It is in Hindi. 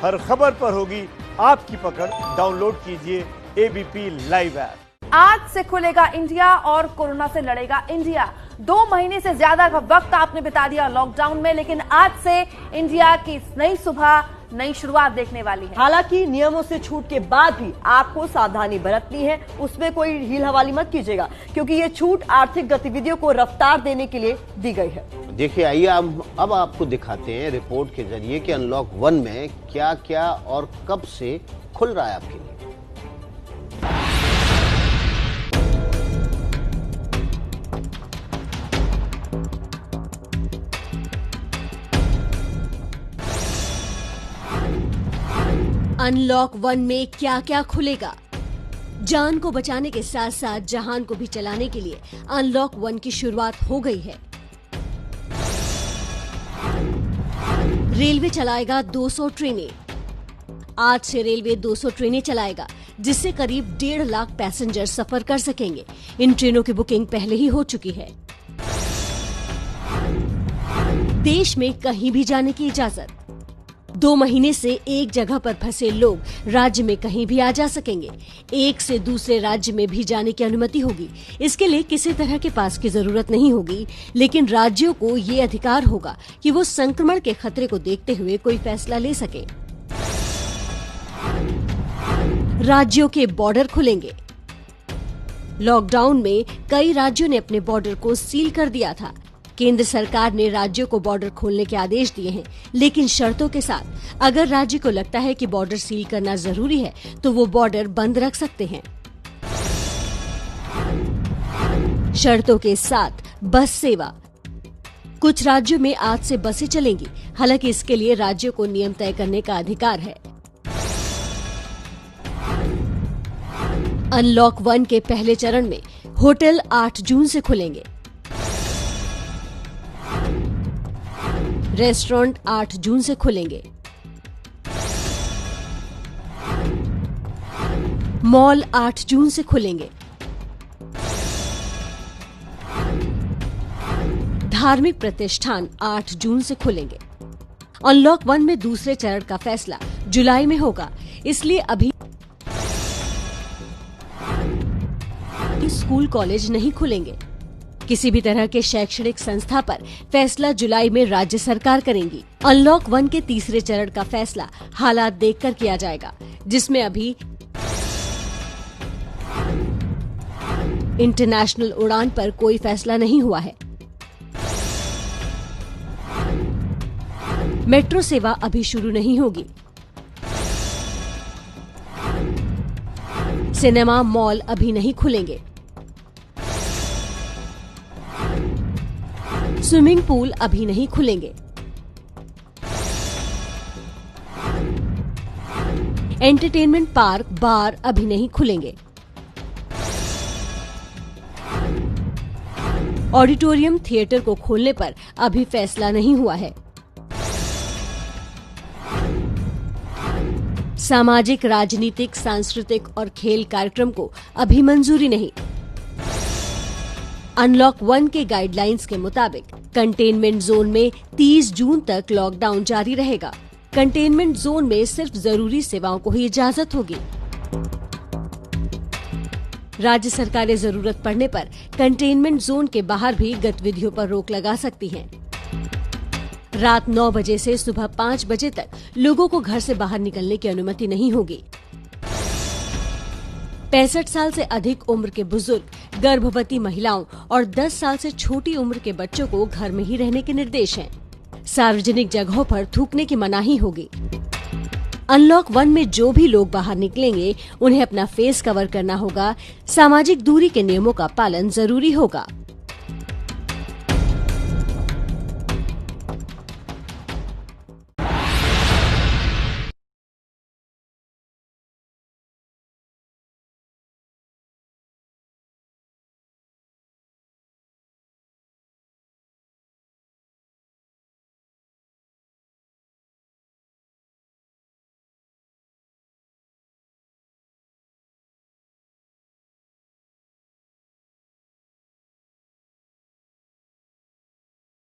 हर खबर पर होगी आपकी पकड़। डाउनलोड कीजिए एबीपी लाइव ऐप। आज से खुलेगा इंडिया और कोरोना से लड़ेगा इंडिया। 2 महीने से ज्यादा का वक्त आपने बिता दिया लॉकडाउन में, लेकिन आज से इंडिया की नई सुबह, नई शुरुआत देखने वाली है। हालांकि नियमों से छूट के बाद भी आपको सावधानी बरतनी है, उसमें कोई हील हवाली मत कीजिएगा, क्योंकि ये छूट आर्थिक गतिविधियों को रफ्तार देने के लिए दी गई है। देखिए, आइए अब आपको दिखाते हैं रिपोर्ट के जरिए कि अनलॉक 1 में क्या क्या और कब से खुल रहा है आपके लिए। अनलॉक 1 में क्या क्या खुलेगा? जान को बचाने के साथ साथ जहान को भी चलाने के लिए अनलॉक 1 की शुरुआत हो गई है। रेलवे चलाएगा 200 ट्रेनें। आज से रेलवे 200 ट्रेनें चलाएगा, जिससे करीब 1.5 लाख पैसेंजर सफर कर सकेंगे। इन ट्रेनों की बुकिंग पहले ही हो चुकी है। देश में कहीं भी जाने की इजाजत। 2 महीने से एक जगह पर फंसे लोग राज्य में कहीं भी आ जा सकेंगे। एक से दूसरे राज्य में भी जाने की अनुमति होगी। इसके लिए किसी तरह के पास की जरूरत नहीं होगी, लेकिन राज्यों को ये अधिकार होगा कि वो संक्रमण के खतरे को देखते हुए कोई फैसला ले सके। राज्यों के बॉर्डर खुलेंगे। लॉकडाउन में कई राज्यों ने अपने बॉर्डर को सील कर दिया था। केंद्र सरकार ने राज्यों को बॉर्डर खोलने के आदेश दिए हैं, लेकिन शर्तों के साथ। अगर राज्य को लगता है कि बॉर्डर सील करना जरूरी है, तो वो बॉर्डर बंद रख सकते हैं। शर्तों के साथ बस सेवा। कुछ राज्यों में आज से बसें चलेंगी, हालांकि इसके लिए राज्यों को नियम तय करने का अधिकार है। अनलॉक 1 के पहले चरण में होटल 8 जून से खुलेंगे। रेस्टोरेंट 8 जून से खुलेंगे। मॉल 8 जून से खुलेंगे। धार्मिक प्रतिष्ठान 8 जून से खुलेंगे। अनलॉक 1 में दूसरे चरण का फैसला जुलाई में होगा, इसलिए अभी स्कूल कॉलेज नहीं खुलेंगे। किसी भी तरह के शैक्षणिक संस्था पर फैसला जुलाई में राज्य सरकार करेंगी। अनलॉक 1 के तीसरे चरण का फैसला हालात देखकर किया जाएगा, जिसमें अभी इंटरनेशनल उड़ान पर कोई फैसला नहीं हुआ है। मेट्रो सेवा अभी शुरू नहीं होगी। सिनेमा, मॉल अभी नहीं खुलेंगे। स्विमिंग पूल अभी नहीं खुलेंगे। एंटरटेनमेंट पार्क, बार अभी नहीं खुलेंगे। ऑडिटोरियम, थिएटर को खोलने पर अभी फैसला नहीं हुआ है। सामाजिक, राजनीतिक, सांस्कृतिक और खेल कार्यक्रम को अभी मंजूरी नहीं। अनलॉक 1 के गाइडलाइंस के मुताबिक कंटेनमेंट जोन में 30 जून तक लॉकडाउन जारी रहेगा। कंटेनमेंट जोन में सिर्फ जरूरी सेवाओं को ही इजाजत होगी। राज्य सरकारें जरूरत पड़ने पर कंटेनमेंट जोन के बाहर भी गतिविधियों पर रोक लगा सकती हैं। रात 9 बजे से सुबह 5 बजे तक लोगों को घर से बाहर निकलने की अनुमति नहीं होगी। 65 साल से अधिक उम्र के बुजुर्ग, गर्भवती महिलाओं और 10 साल से छोटी उम्र के बच्चों को घर में ही रहने के निर्देश हैं। सार्वजनिक जगहों पर थूकने की मनाही होगी। अनलॉक 1 में जो भी लोग बाहर निकलेंगे, उन्हें अपना फेस कवर करना होगा। सामाजिक दूरी के नियमों का पालन जरूरी होगा।